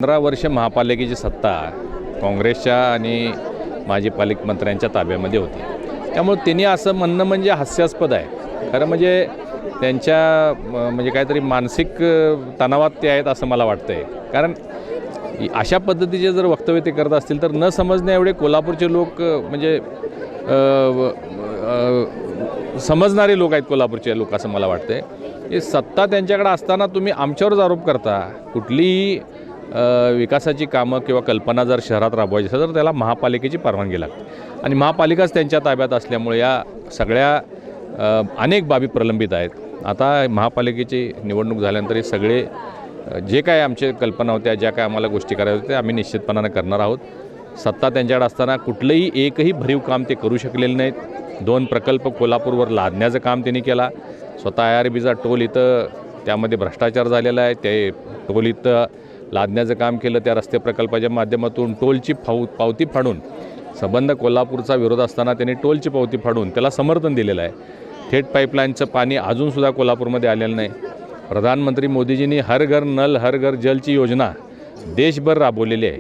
15 वर्ष महापालिकेची सत्ता काँग्रेसच्या आणि माजी पालकमंत्र्यांच्या ताब्यामध्ये होती। त्यामुळे त्यांनी असं म्हणणं म्हणजे हास्यास्पद आहे। खरं म्हणजे त्यांच्या म्हणजे काहीतरी मानसिक तणावात ते आहेत असं मला वाटतंय। कारण अशा पद्धतीचे जर वक्तव्य ते करत असतील तर न समजण्या एवढे कोल्हापूरचे लोक म्हणजे समजणारे लोक आहेत कोल्हापूरचे लोक असं मला वाटतंय। हे सत्ता त्यांच्याकडे असताना तुम्ही आमच्यावरच आरोप करता। कुठलीही विकासाची कामं किंवा कल्पना जर शहरात राबवायची असेल तर त्याला महापालिकेची परवानगी लागते आणि महापालिकाच त्यांच्या ताब्यात असल्यामुळे या सगळ्या अनेक बाबी प्रलंबित आहेत। आता महापालिकेची निवडणूक झाल्यानंतर हे सगळे जे काय आमचे कल्पना होत्या, ज्या काय आम्हाला गोष्टी करायच्या होत्या, आम्ही निश्चितपणाने करणार आहोत। सत्ता त्यांच्याकडे असताना कुठलंही एकही भरीव काम ते करू शकलेले नाहीत। 2 प्रकल्प कोल्हापूरवर लादण्याचं काम त्यांनी केला। स्वतः IRBचा टोल इथं त्यामध्ये भ्रष्टाचार झालेला आहे। ते टोल इथं लादण्याचं काम केलं। त्या रस्ते प्रकल्पाच्या माध्यमातून टोलची पावती फाडून संबंध कोल्हापूरचा विरोध असताना त्यांनी टोलची पावती फाडून त्याला समर्थन दिलेलं आहे। थेट पाईपलाईनचं पाणी अजूनसुद्धा कोल्हापूरमध्ये आलेलं नाही। प्रधानमंत्री मोदीजींनी हर घर नल हर घर जलची योजना देशभर राबवलेली आहे।